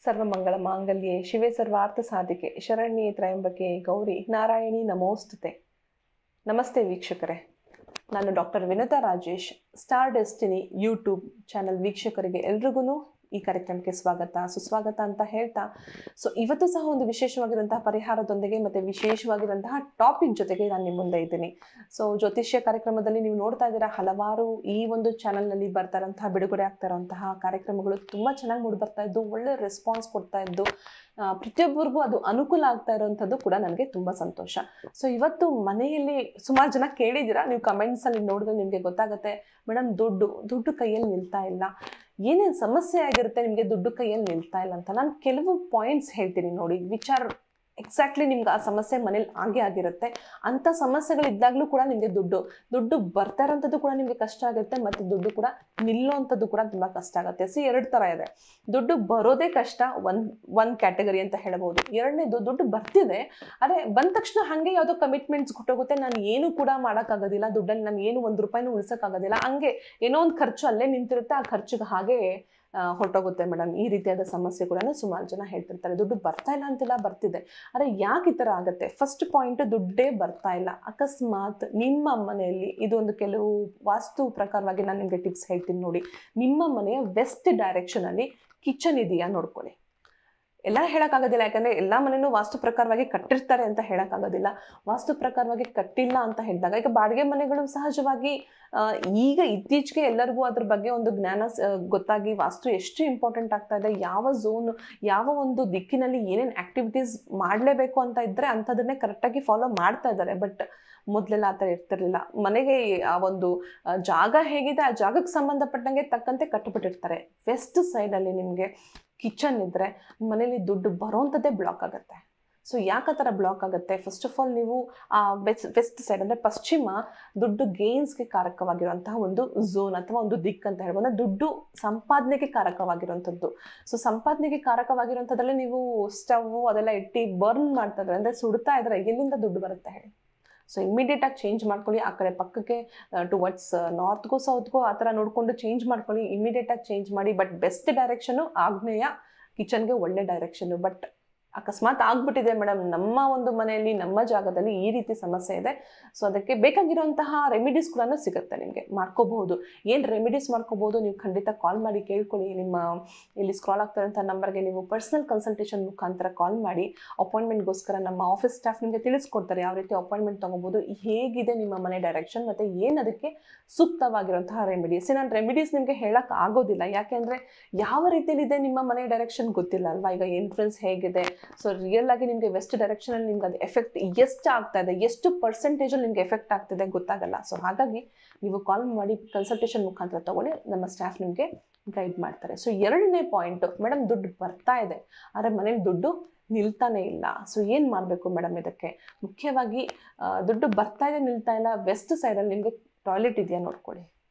ಸರ್ವಮಂಗಳ ಮಾಂಗಲ್ಯೆ ಶಿವೆ ಸರ್ವಾರ್ಥ ಸಾಧಿಕೆ ಶರಣ್ಯೆ ತ್ರಯಂಬಕೆ ಗೌರಿ ನಾರಾಯಣಿ ನಮೋಸ್ತುತೆ. ನಮಸ್ತೆ ವೀಕ್ಷಕರೇ, ನಾನು doctor Vinutha Rajesh. Star destiny YouTube channel ವೀಕ್ಷಕರಿಗೆ ಎಲ್ರಿಗೂ ಈ ಕಾರ್ಯಕ್ರಮಕ್ಕೆ ಸ್ವಾಗತ ಸುಸ್ವಾಗತ ಅಂತ ಹೇಳ್ತಾ, ಇವತ್ತು ಸಹ ಒಂದು ವಿಶೇಷವಾಗಿರುವಂತಹ ಪರಿಹಾರದೊಂದಿಗೆ ಮತ್ತು ವಿಶೇಷವಾಗಿರುವಂತಹ ಟಾಪಿಕ್ ಜೊತೆಗೆ ನಾನು ನಿಮ್ಮ ಮುಂದೆ ಇದ್ದೀನಿ. ಜ್ಯೋತಿಷ್ಯ ಕಾರ್ಯಕ್ರಮದಲ್ಲಿ ನೀವು ನೋಡ್ತಾ ಇದ್ದೀರಾ, ಹಲವಾರು ಈ ಒಂದು ಚಾನಲ್ನಲ್ಲಿ ಬರ್ತಾ ಇರೋಂತಹ ಬಿಡುಗಡೆ ಆಗ್ತಾ ಇರೋಂತಹ ಕಾರ್ಯಕ್ರಮಗಳು ತುಂಬ ಚೆನ್ನಾಗಿ ಮೂಡಿ ಬರ್ತಾ ಇದ್ದು, ಒಳ್ಳೆ ರೆಸ್ಪಾನ್ಸ್ ಕೊಡ್ತಾ ಇದ್ದು, ಪ್ರತಿಯೊಬ್ಬರಿಗೂ ಅದು ಅನುಕೂಲ ಆಗ್ತಾ ಇರೋವಂಥದ್ದು ಕೂಡ ನನಗೆ ತುಂಬ ಸಂತೋಷ. ಇವತ್ತು ಮನೆಯಲ್ಲಿ ಸುಮಾರು ಜನ ಕೇಳಿದ್ದೀರಾ, ನೀವು ಕಮೆಂಟ್ಸಲ್ಲಿ ನೋಡಿದ್ರೆ ನಿಮಗೆ ಗೊತ್ತಾಗುತ್ತೆ, ಮೇಡಮ್ ದುಡ್ಡು ಕೈಯಲ್ಲಿ ನಿಲ್ತಾ ಇಲ್ಲ, ಏನೇನು ಸಮಸ್ಯೆ ಆಗಿರುತ್ತೆ ನಿಮಗೆ ದುಡ್ಡು ಕೈಯಲ್ಲಿ ನಿಲ್ತಾ ಇಲ್ಲ ಅಂತ. ನಾನು ಕೆಲವು ಪಾಯಿಂಟ್ಸ್ ಹೇಳ್ತೀನಿ ನೋಡಿ, ವಿಚಾರ ಎಕ್ಸಾಕ್ಟ್ಲಿ ನಿಮ್ಗೆ ಆ ಸಮಸ್ಯೆ ಮನೇಲಿ ಆಗಿರುತ್ತೆ. ಅಂಥ ಸಮಸ್ಯೆಗಳಿದ್ದಾಗಲೂ ಕೂಡ ನಿಮಗೆ ದುಡ್ಡು ಬರ್ತಾ ಇರೋಂಥದ್ದು ಕೂಡ ನಿಮಗೆ ಕಷ್ಟ ಆಗುತ್ತೆ, ಮತ್ತು ದುಡ್ಡು ಕೂಡ ನಿಲ್ಲೋವಂಥದ್ದು ಕೂಡ ತುಂಬ ಕಷ್ಟ ಆಗುತ್ತೆ. ಎರಡು ಥರ ಇದೆ. ದುಡ್ಡು ಬರೋದೇ ಕಷ್ಟ, ಒಂದು ಕ್ಯಾಟಗರಿ ಅಂತ ಹೇಳ್ಬೋದು. ಎರಡನೇದು, ದುಡ್ಡು ಬರ್ತಿದೆ, ಅದೇ ಬಂದ ತಕ್ಷಣ ಹಾಗೆ ಯಾವುದೋ ಕಮಿಟ್ಮೆಂಟ್ಸ್ ಕೊಟ್ಟೋಗುತ್ತೆ, ನಾನು ಏನು ಕೂಡ ಮಾಡೋಕ್ಕಾಗೋದಿಲ್ಲ, ದುಡ್ಡಲ್ಲಿ ನಾನು ಏನು ₹1 ಉಳಿಸೋಕ್ಕಾಗೋದಿಲ್ಲ, ಹಂಗೆ ಏನೋ ಒಂದು ಖರ್ಚು ಅಲ್ಲೇ ನಿಂತಿರುತ್ತೆ, ಆ ಖರ್ಚಿಗೆ ಹಾಗೆ ಹೊರಟೋಗುತ್ತೆ ಮೇಡಮ್. ಈ ರೀತಿಯಾದ ಸಮಸ್ಯೆ ಕೂಡ ಸುಮಾರು ಜನ ಹೇಳ್ತಿರ್ತಾರೆ. ದುಡ್ಡು ಬರ್ತಾ ಇಲ್ಲ ಅಂತಿಲ್ಲ, ಬರ್ತಿದೆ. ಆದರೆ ಯಾಕೆ ಈ ಥರ ಆಗುತ್ತೆ? ಫಸ್ಟ್ ಪಾಯಿಂಟ್, ದುಡ್ಡೇ ಬರ್ತಾ ಇಲ್ಲ. ಅಕಸ್ಮಾತ್ ನಿಮ್ಮ ಮನೆಯಲ್ಲಿ ಇದೊಂದು ಕೆಲವು ವಾಸ್ತು ಪ್ರಕಾರವಾಗಿ ನಾನು ನಿಮಗೆ ಟಿಪ್ಸ್ ಹೇಳ್ತೀನಿ ನೋಡಿ. ನಿಮ್ಮ ಮನೆಯ ವೆಸ್ಟ್ ಡೈರೆಕ್ಷನಲ್ಲಿ ಕಿಚನ್ ಇದೆಯಾ ನೋಡ್ಕೊಳ್ಳಿ. ಎಲ್ಲ ಹೇಳೋಕ್ಕಾಗೋದಿಲ್ಲ, ಯಾಕಂದರೆ ಎಲ್ಲ ಮನೆಯೂ ವಾಸ್ತು ಪ್ರಕಾರವಾಗಿ ಕಟ್ಟಿರ್ತಾರೆ ಅಂತ ಹೇಳೋಕ್ಕಾಗೋದಿಲ್ಲ. ವಾಸ್ತು ಪ್ರಕಾರವಾಗಿ ಕಟ್ಟಿಲ್ಲ ಅಂತ ಹೇಳಿದಾಗ, ಈಗ ಬಾಡಿಗೆ ಮನೆಗಳು ಸಹಜವಾಗಿ ಈಗ ಇತ್ತೀಚೆಗೆ ಎಲ್ಲರಿಗೂ ಅದ್ರ ಬಗ್ಗೆ ಒಂದು ಜ್ಞಾನ ಗೊತ್ತಾಗಿ ವಾಸ್ತು ಎಷ್ಟು ಇಂಪಾರ್ಟೆಂಟ್ ಆಗ್ತಾ ಇದೆ, ಯಾವ ಝೋನು ಯಾವ ಒಂದು ದಿಕ್ಕಿನಲ್ಲಿ ಏನೇನು ಆ್ಯಕ್ಟಿವಿಟೀಸ್ ಮಾಡಲೇಬೇಕು ಅಂತ ಇದ್ದರೆ ಅಂಥದನ್ನೇ ಕರೆಕ್ಟಾಗಿ ಫಾಲೋ ಮಾಡ್ತಾ ಇದ್ದಾರೆ. ಬಟ್ ಮೊದಲೆಲ್ಲ ಆ ಥರ ಇರ್ತಿರಲಿಲ್ಲ. ಮನೆಗೆ ಆ ಒಂದು ಜಾಗ ಹೇಗಿದೆ, ಆ ಜಾಗಕ್ಕೆ ಸಂಬಂಧಪಟ್ಟಂಗೆ ತಕ್ಕಂತೆ ಕಟ್ಟಿಬಿಟ್ಟಿರ್ತಾರೆ. ವೆಸ್ಟ್ ಸೈಡಲ್ಲಿ ನಿಮಗೆ ಕಿಚನ್ ಇದ್ದರೆ ಮನೇಲಿ ದುಡ್ಡು ಬರೋವಂಥದ್ದೇ ಬ್ಲಾಕ್ ಆಗುತ್ತೆ. ಯಾಕೆ ಆ ಥರ ಬ್ಲಾಕ್ ಆಗುತ್ತೆ? ಫಸ್ಟ್ ಆಫ್ ಆಲ್, ನೀವು ಆ ವೆಸ್ಟ್ ಸೈಡ್ ಅಂದರೆ ಪಶ್ಚಿಮ ದುಡ್ಡು ಗೇನ್ಸ್ಗೆ ಕಾರಕವಾಗಿರುವಂತಹ ಒಂದು ಝೋನ್ ಅಥವಾ ಒಂದು ದಿಕ್ಕು ಅಂತ ಹೇಳ್ಬೋದು. ಅಂದರೆ ದುಡ್ಡು ಸಂಪಾದನೆಗೆ ಕಾರಕವಾಗಿರುವಂಥದ್ದು. ಸಂಪಾದನೆಗೆ ಕಾರಕವಾಗಿರುವಂಥದ್ರಲ್ಲಿ ನೀವು ಸ್ಟವ್ ಅದೆಲ್ಲ ಇಟ್ಟು ಬರ್ನ್ ಮಾಡ್ತಾ ಇದ್ರೆ, ಅಂದರೆ ಸುಡ್ತಾ ಇದ್ರೆ, ಎಲ್ಲಿಂದ ದುಡ್ಡು ಬರುತ್ತೆ ಹೇಳಿ? ಇಮ್ಮಿಡಿಯೇಟಾಗಿ ಚೇಂಜ್ ಮಾಡ್ಕೊಳ್ಳಿ. ಆ ಕಡೆ ಪಕ್ಕಕ್ಕೆ ಟುವರ್ಡ್ಸ್ ನಾರ್ತ್ಗೂ ಸೌತ್ಗೂ ಆ ಥರ ನೋಡಿಕೊಂಡು ಚೇಂಜ್ ಮಾಡ್ಕೊಳ್ಳಿ. ಇಮ್ಮಿಡಿಯೇಟಾಗಿ ಚೇಂಜ್ ಮಾಡಿ. ಬಟ್ ಬೆಸ್ಟ್ ಡೈರೆಕ್ಷನು ಆಗ್ನೇಯ ಕಿಚನ್ಗೆ ಒಳ್ಳೆ ಡೈರೆಕ್ಷನ್ನು. ಬಟ್ ಅಕಸ್ಮಾತ್ ಆಗ್ಬಿಟ್ಟಿದೆ ಮೇಡಮ್, ನಮ್ಮ ಒಂದು ಮನೆಯಲ್ಲಿ ನಮ್ಮ ಜಾಗದಲ್ಲಿ ಈ ರೀತಿ ಸಮಸ್ಯೆ ಇದೆ, ಅದಕ್ಕೆ ಬೇಕಾಗಿರುವಂತಹ ರೆಮಿಡೀಸ್ ಕೂಡ ಸಿಗುತ್ತೆ, ನಿಮಗೆ ಮಾಡ್ಕೋಬಹುದು. ಏನು ರೆಮಿಡೀಸ್ ಮಾಡ್ಕೋಬಹುದು ನೀವು ಖಂಡಿತ ಕಾಲ್ ಮಾಡಿ ಕೇಳ್ಕೊಳ್ಳಿ. ನಿಮ್ಮ ಇಲ್ಲಿ ಸ್ಕ್ರಾಲ್ ಆಗ್ತಿರೋಂಥ ನಂಬರ್ಗೆ ನೀವು ಪರ್ಸನಲ್ ಕನ್ಸಲ್ಟೇಷನ್ ಮುಖಾಂತರ ಕಾಲ್ ಮಾಡಿ ಅಪಾಯಿಂಟ್ಮೆಂಟ್ಗೋಸ್ಕರ ನಮ್ಮ ಆಫೀಸ್ ಸ್ಟಾಫ್ ನಿಮಗೆ ತಿಳಿಸ್ಕೊಡ್ತಾರೆ ಯಾವ ರೀತಿ ಅಪಾಯಿಂಟ್ಮೆಂಟ್ ತೊಗೋಬೋದು, ಹೇಗಿದೆ ನಿಮ್ಮ ಮನೆ ಡೈರೆಕ್ಷನ್, ಮತ್ತು ಏನು ಅದಕ್ಕೆ ಸೂಕ್ತವಾಗಿರುವಂತಹ ರೆಮಿಡೀಸ್. ನಾನು ರೆಮಿಡೀಸ್ ನಿಮಗೆ ಹೇಳಕ್ಕೆ ಆಗೋದಿಲ್ಲ, ಯಾಕೆಂದರೆ ಯಾವ ರೀತಿಯಲ್ಲಿದೆ ನಿಮ್ಮ ಮನೆ ಡೈರೆಕ್ಷನ್ ಗೊತ್ತಿಲ್ಲ ಅಲ್ವಾ. ಈಗ ಇನ್ಫ್ಲುಯೆನ್ಸ್ ಹೇಗಿದೆ, ರಿಯಲ್ ಆಗಿ ನಿಮಗೆ ವೆಸ್ಟ್ ಡೈರೆಕ್ಷನಲ್ಲಿ ನಿಮ್ಗೆ ಅದು ಎಫೆಕ್ಟ್ ಎಷ್ಟು ಆಗ್ತಾ ಇದೆ, ಎಷ್ಟು ಪರ್ಸೆಂಟೇಜಲ್ಲಿ ನಿಮ್ಗೆ ಎಫೆಕ್ಟ್ ಆಗ್ತಿದೆ ಗೊತ್ತಾಗಲ್ಲ. ಹಾಗಾಗಿ ನೀವು ಕಾಲ್ ಮಾಡಿ ಕನ್ಸಲ್ಟೇಷನ್ ಮುಖಾಂತರ ತಗೊಳ್ಳಿ, ನಮ್ಮ ಸ್ಟಾಫ್ ನಿಮಗೆ ಗೈಡ್ ಮಾಡ್ತಾರೆ. ಎರಡನೇ ಪಾಯಿಂಟು, ಮೇಡಮ್ ದುಡ್ಡು ಬರ್ತಾ ಇದೆ ಆದರೆ ಮನೇಲಿ ದುಡ್ಡು ನಿಲ್ತಾನೆ ಇಲ್ಲ. ಏನು ಮಾಡಬೇಕು ಮೇಡಮ್ ಇದಕ್ಕೆ? ಮುಖ್ಯವಾಗಿ ದುಡ್ಡು ಬರ್ತಾ ಇದೆ ನಿಲ್ತಾ ಇಲ್ಲ, ವೆಸ್ಟ್ ಸೈಡಲ್ಲಿ ನಿಮಗೆ ಟಾಯ್ಲೆಟ್ ಇದೆಯಾ ನೋಡ್ಕೊಳ್ಳಿ.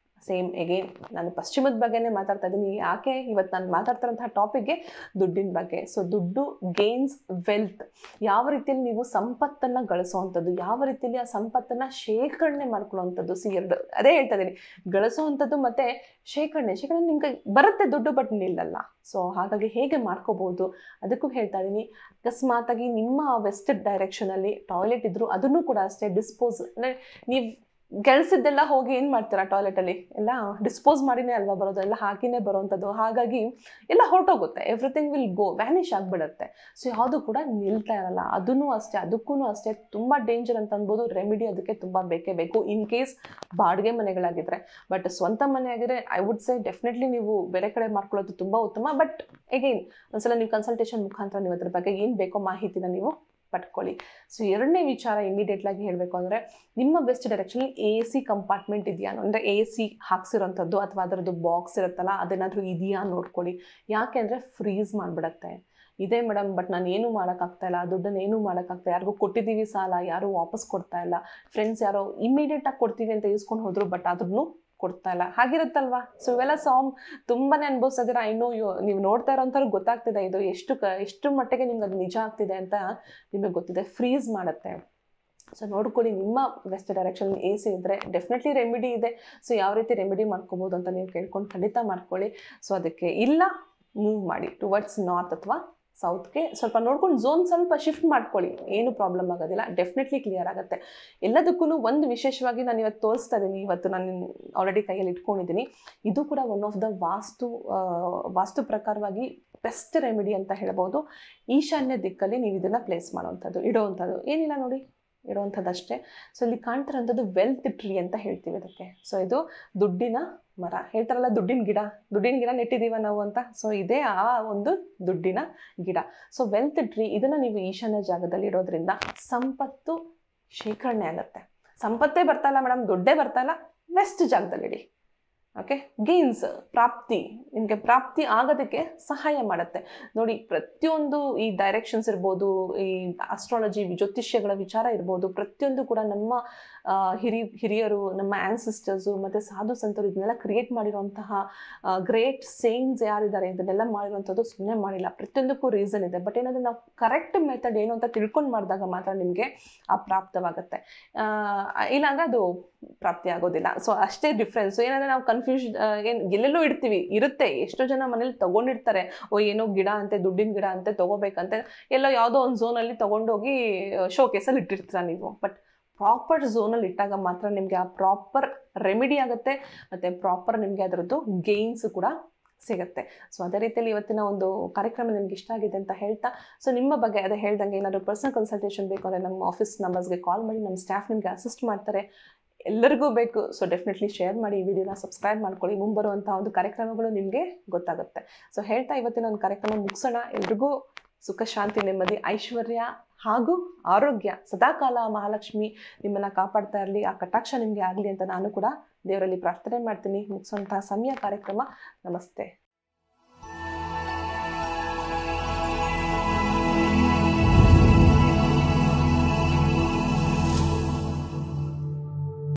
ಸೇಮ್ ಎಗೇನ್ ನಾನು ಪಶ್ಚಿಮದ ಬಗ್ಗೆನೇ ಮಾತಾಡ್ತಾ ಇದ್ದೀನಿ. ಯಾಕೆ ಇವತ್ತು ನಾನು ಮಾತಾಡ್ತಿರೋಂತಹ ಟಾಪಿಕ್ಗೆ ದುಡ್ಡಿನ ಬಗ್ಗೆ. ದುಡ್ಡು ಗೇನ್ಸ್ ವೆಲ್ತ್, ಯಾವ ರೀತಿಯಲ್ಲಿ ನೀವು ಸಂಪತ್ತನ್ನು ಗಳಿಸೋವಂಥದ್ದು, ಯಾವ ರೀತಿಯಲ್ಲಿ ಆ ಸಂಪತ್ತನ್ನು ಶೇಖರಣೆ ಮಾಡ್ಕೊಳ್ಳೋವಂಥದ್ದು. ಎರಡು ಅದೇ ಹೇಳ್ತಾ ಇದ್ದೀನಿ, ಗಳಿಸೋವಂಥದ್ದು ಮತ್ತು ಶೇಖರಣೆ ನಿಮ್ಗೆ ಬರುತ್ತೆ ದುಡ್ಡು, ಬಟ್ ನಿಲ್ಲಲ್ಲ. ಹಾಗಾಗಿ ಹೇಗೆ ಮಾಡ್ಕೋಬೋದು ಅದಕ್ಕೂ ಹೇಳ್ತಾ ಇದ್ದೀನಿ. ಅಕಸ್ಮಾತಾಗಿ ನಿಮ್ಮ ವೆಸ್ಟ್ ಡೈರೆಕ್ಷನಲ್ಲಿ ಟಾಯ್ಲೆಟ್ ಇದ್ದರೂ ಅದನ್ನು ಕೂಡ ಅಷ್ಟೇ ಡಿಸ್ಪೋಸ್, ಅಂದರೆ ನೀವು ಗಳಿಸಿದ್ದೆಲ್ಲ ಹೋಗಿ ಏನು ಮಾಡ್ತೀರಾ ಟಾಯ್ಲೆಟಲ್ಲಿ, ಎಲ್ಲ ಡಿಸ್ಪೋಸ್ ಮಾಡಿನೇ ಅಲ್ವಾ ಬರೋದು, ಎಲ್ಲ ಹಾಕಿನೇ ಬರೋವಂಥದ್ದು. ಹಾಗಾಗಿ ಎಲ್ಲ ಹೊರಟೋಗುತ್ತೆ, ಎವ್ರಿಥಿಂಗ್ ವಿಲ್ ಗೋ, ವ್ಯಾನಿಷ್ ಆಗಿಬಿಡುತ್ತೆ. ಯಾವುದು ಕೂಡ ನಿಲ್ತಾ ಇರಲ್ಲ. ಅದಕ್ಕೂ ಅಷ್ಟೇ ತುಂಬ ಡೇಂಜರ್ ಅಂತ ಅನ್ಬೋದು. ರೆಮಿಡಿ ಅದಕ್ಕೆ ತುಂಬ ಬೇಕೇ ಬೇಕು, ಇನ್ ಕೇಸ್ ಬಾಡಿಗೆ ಮನೆಗಳಾಗಿದ್ದರೆ. ಬಟ್ ಸ್ವಂತ ಮನೆ ಆಗಿದ್ರೆ ಐ ವುಡ್ ಸೇ ಡೆಫಿನೆಟ್ಲಿ ನೀವು ಬೇರೆ ಕಡೆ ಮಾಡ್ಕೊಳ್ಳೋದು ತುಂಬ ಉತ್ತಮ. ಬಟ್ ಎಗೈನ್ ಒಂದ್ಸಲ ನೀವು ಕನ್ಸಲ್ಟೇಷನ್ ಮುಖಾಂತರ ನೀವು ಅದ್ರ ಬಗ್ಗೆ ಏನು ಬೇಕೋ ಮಾಹಿತಿನ ನೀವು ಪಡ್ಕೊಳ್ಳಿ. ಎರಡನೇ ವಿಚಾರ ಇಮಿಡಿಯೇಟ್ಲಾಗಿ ಹೇಳಬೇಕು ಅಂದರೆ, ನಿಮ್ಮ ವೆಸ್ಟ್ ಡೈರೆಕ್ಷನಲ್ಲಿ AC ಕಂಪಾರ್ಟ್ಮೆಂಟ್ ಇದೆಯಾ, ಅಂದರೆ AC ಹಾಕ್ಸಿರೋಂಥದ್ದು ಅಥವಾ ಅದರದ್ದು ಬಾಕ್ಸ್ ಇರುತ್ತಲ್ಲ ಅದೇನಾದರೂ ಇದೆಯಾ ನೋಡ್ಕೊಳ್ಳಿ. ಯಾಕೆ ಅಂದರೆ ಫ್ರೀಸ್ ಮಾಡಿಬಿಡತ್ತೆ. ಇದೆ ಮೇಡಮ್, ಬಟ್ ನಾನು ಏನೂ ಮಾಡೋಕ್ಕಾಗ್ತಾ ಇಲ್ಲ, ದುಡ್ಡನ್ನು ಏನೂ ಮಾಡೋಕ್ಕಾಗ್ತಾ, ಯಾರಿಗೂ ಕೊಟ್ಟಿದ್ದೀವಿ ಸಾಲ, ಯಾರೂ ವಾಪಸ್ ಕೊಡ್ತಾ ಇಲ್ಲ, ಫ್ರೆಂಡ್ಸ್ ಯಾರೋ ಇಮಿಡಿಯೇಟಾಗಿ ಕೊಡ್ತೀವಿ ಅಂತ ಇಸ್ಕೊಂಡು ಹೋದ್ರು, ಬಟ್ ಆದ್ರೂ ಕೊಡ್ತಾ ಇಲ್ಲ, ಹಾಗಿರುತ್ತಲ್ವಾ. ಇವೆಲ್ಲ ತುಂಬಾ ಅನುಭವಿಸಿದ್ರೆ ಐನೋ ನೀವು ನೋಡ್ತಾ ಇರೋಂಥವ್ರು ಗೊತ್ತಾಗ್ತಿದೆ ಇದು ಎಷ್ಟು ಮಟ್ಟಿಗೆ ನಿಮ್ಗೆ ಅದು ನಿಜ ಆಗ್ತಿದೆ ಅಂತ ನಿಮಗೆ ಗೊತ್ತಿದೆ. ಫ್ರೀಸ್ ಮಾಡುತ್ತೆ. ನೋಡ್ಕೊಳ್ಳಿ, ನಿಮ್ಮ ವೆಸ್ಟ್ ಡೈರೆಕ್ಷನ್ AC ಇದ್ದರೆ ಡೆಫಿನೆಟ್ಲಿ ರೆಮಿಡಿ ಇದೆ. ಯಾವ ರೀತಿ ರೆಮಿಡಿ ಮಾಡ್ಕೋಬೋದು ಅಂತ ನೀವು ಕೇಳ್ಕೊಂಡು ಖಂಡಿತ ಮಾಡ್ಕೊಳ್ಳಿ. ಅದಕ್ಕೆ ಇಲ್ಲ ಮೂವ್ ಮಾಡಿ ಟುವರ್ಡ್ಸ್ ನಾರ್ತ್ ಅಥವಾ ಸೌತ್ಗೆ ಸ್ವಲ್ಪ ನೋಡ್ಕೊಂಡು ಝೋನ್ ಸ್ವಲ್ಪ ಶಿಫ್ಟ್ ಮಾಡ್ಕೊಳ್ಳಿ, ಏನು ಪ್ರಾಬ್ಲಮ್ ಆಗೋದಿಲ್ಲ, ಡೆಫಿನೆಟ್ಲಿ ಕ್ಲಿಯರ್ ಆಗುತ್ತೆ. ಎಲ್ಲದಕ್ಕೂ ಒಂದು ವಿಶೇಷವಾಗಿ ನಾನು ಇವತ್ತು ತೋರಿಸ್ತಾ ಇದ್ದೀನಿ, ಇವತ್ತು ನಾನು ಆಲ್ರೆಡಿ ಕೈಯಲ್ಲಿ ಇಟ್ಕೊಂಡಿದ್ದೀನಿ, ಇದು ಕೂಡ ಒನ್ ಆಫ್ ದ ವಾಸ್ತು ಪ್ರಕಾರವಾಗಿ ಬೆಸ್ಟ್ ರೆಮಿಡಿ ಅಂತ ಹೇಳ್ಬೋದು. ಈಶಾನ್ಯ ದಿಕ್ಕಲ್ಲಿ ನೀವು ಇದನ್ನು ಪ್ಲೇಸ್ ಮಾಡೋವಂಥದ್ದು, ಇಡೋವಂಥದ್ದು ಏನಿಲ್ಲ ನೋಡಿ, ಇರೋವಂಥದ್ದು ಅಷ್ಟೇ. ಸೊ ಇಲ್ಲಿ ಕಾಣ್ತಿರೋಂಥದ್ದು ವೆಲ್ತ್ ಟ್ರೀ ಅಂತ ಹೇಳ್ತೀವಿ ಇದಕ್ಕೆ. ಸೊ ಇದು ದುಡ್ಡಿನ ಮರ, ಹೇಳ್ತಾರಲ್ಲ ದುಡ್ಡಿನ ಗಿಡ ನೆಟ್ಟಿದ್ದೀವ ನಾವು ಅಂತ. ಸೊ ಇದೇ ಆ ಒಂದು ದುಡ್ಡಿನ ಗಿಡ. ಸೊ ವೆಲ್ತ್ ಟ್ರೀ ಇದನ್ನು ನೀವು ಈಶಾನ್ಯ ಜಾಗದಲ್ಲಿ ಇಡೋದ್ರಿಂದ ಸಂಪತ್ತು ಶೇಖರಣೆ ಆಗುತ್ತೆ. ಸಂಪತ್ತೇ ಬರ್ತಾ ಇಲ್ಲ ಮೇಡಮ್, ದುಡ್ಡೇ ಬರ್ತಾ ಇಲ್ಲ, ವೆಸ್ಟ್ ಜಾಗದಲ್ಲಿ ಇಡಿ. ಓಕೆ, ಗೇನ್ಸ್, ಪ್ರಾಪ್ತಿ, ನಿಮಗೆ ಪ್ರಾಪ್ತಿ ಆಗೋದಕ್ಕೆ ಸಹಾಯ ಮಾಡುತ್ತೆ. ನೋಡಿ, ಪ್ರತಿಯೊಂದು ಈ ಡೈರೆಕ್ಷನ್ಸ್ ಇರ್ಬೋದು, ಈ ಆಸ್ಟ್ರಾಲಜಿ ಜ್ಯೋತಿಷ್ಯಗಳ ವಿಚಾರ ಇರ್ಬೋದು, ಪ್ರತಿಯೊಂದು ಕೂಡ ನಮ್ಮ ಹಿರಿಯರು, ನಮ್ಮ ಆ್ಯನ್ಸಿಸ್ಟರ್ಸು ಮತ್ತು ಸಾಧು ಸಂತರು ಇದನ್ನೆಲ್ಲ ಕ್ರಿಯೇಟ್ ಮಾಡಿರುವಂತಹ ಗ್ರೇಟ್ ಸೇಯಿಂಗ್ಸ್ ಯಾರಿದ್ದಾರೆ, ಇದನ್ನೆಲ್ಲ ಮಾಡಿರುವಂಥದ್ದು ಸುಮ್ಮನೆ ಮಾಡಿಲ್ಲ. ಪ್ರತಿಯೊಂದಕ್ಕೂ ರೀಸನ್ ಇದೆ. ಬಟ್ ಏನಂದರೆ ನಾವು ಕರೆಕ್ಟ್ ಮೆಥಡ್ ಏನು ಅಂತ ತಿಳ್ಕೊಂಡು ಮಾಡಿದಾಗ ಮಾತ್ರ ನಿಮಗೆ ಆ ಪ್ರಾಪ್ತವಾಗುತ್ತೆ, ಇಲ್ಲಾಂದರೆ ಅದು ಪ್ರಾಪ್ತಿ ಆಗೋದಿಲ್ಲ. ಸೊ ಅಷ್ಟೇ ಡಿಫ್ರೆನ್ಸ್. ಏನಂದರೆ ನಾವು ಎಲ್ಲೆಲ್ಲೋ ಇಡ್ತೀವಿ, ಇರುತ್ತೆ, ಎಷ್ಟೋ ಜನ ಮನೇಲಿ ತೊಗೊಂಡಿರ್ತಾರೆ, ಏನೋ ಗಿಡ ಅಂತೆ, ದುಡ್ಡಿನ ಗಿಡ ಅಂತೆ ತೊಗೋಬೇಕಂತೆ, ಎಲ್ಲೋ ಯಾವುದೋ ಒಂದು ಝೋನಲ್ಲಿ ತೊಗೊಂಡೋಗಿ ಶೋಕೇಸಲ್ಲಿ ಇಟ್ಟಿರ್ತೀರ ನೀವು. ಬಟ್ ಪ್ರಾಪರ್ ಝೋನಲ್ಲಿ ಇಟ್ಟಾಗ ಮಾತ್ರ ನಿಮಗೆ ಆ ಪ್ರಾಪರ್ ರೆಮಿಡಿ ಆಗುತ್ತೆ, ಮತ್ತು ಪ್ರಾಪರ್ ನಿಮಗೆ ಅದರದ್ದು ಗೇನ್ಸ್ ಕೂಡ ಸಿಗುತ್ತೆ. ಸೊ ಅದೇ ರೀತಿಯಲ್ಲಿ ಇವತ್ತಿನ ಒಂದು ಕಾರ್ಯಕ್ರಮ ನಿಮ್ಗೆ ಇಷ್ಟ ಆಗಿದೆ ಅಂತ ಹೇಳ್ತಾ, ಸೊ ನಿಮ್ಮ ಬಗ್ಗೆ ಅದೇ ಹೇಳ್ದಂಗೆ ಏನಾದರೂ ಪರ್ಸನಲ್ ಕನ್ಸಲ್ಟೇಷನ್ ಬೇಕು ಅಂದರೆ ನಮ್ಮ ಆಫೀಸ್ ನಂಬರ್ಸ್ಗೆ ಕಾಲ್ ಮಾಡಿ, ನಮ್ಮ ಸ್ಟಾಫ್ ನಿಮಗೆ ಅಸಿಸ್ಟ್ ಮಾಡ್ತಾರೆ. ಎಲ್ಲರಿಗೂ ಬೇಕು. ಸೊ ಡೆಫಿನೆಟ್ಲಿ ಶೇರ್ ಮಾಡಿ, ಈ ವಿಡಿಯೋನ ಸಬ್ಸ್ಕ್ರೈಬ್ ಮಾಡ್ಕೊಳ್ಳಿ, ಮುಂಬರುವಂಥ ಒಂದು ಕಾರ್ಯಕ್ರಮಗಳು ನಿಮಗೆ ಗೊತ್ತಾಗುತ್ತೆ. ಸೊ ಹೇಳ್ತಾ ಇವತ್ತಿನ ಒಂದು ಕಾರ್ಯಕ್ರಮ ಮುಗಿಸೋಣ. ಎಲ್ರಿಗೂ ಸುಖ, ಶಾಂತಿ, ನೆಮ್ಮದಿ, ಐಶ್ವರ್ಯ ಹಾಗೂ ಆರೋಗ್ಯ ಸದಾಕಾಲ ಮಹಾಲಕ್ಷ್ಮಿ ನಿಮ್ಮನ್ನು ಕಾಪಾಡ್ತಾ ಇರಲಿ, ಆ ಕಟಾಕ್ಷ ನಿಮಗೆ ಆಗಲಿ ಅಂತ ನಾನು ಕೂಡ ದೇವರಲ್ಲಿ ಪ್ರಾರ್ಥನೆ ಮಾಡ್ತೀನಿ. ಮುಗಿಸೋಂಥ ಸಮಯ ಕಾರ್ಯಕ್ರಮ. ನಮಸ್ತೆ.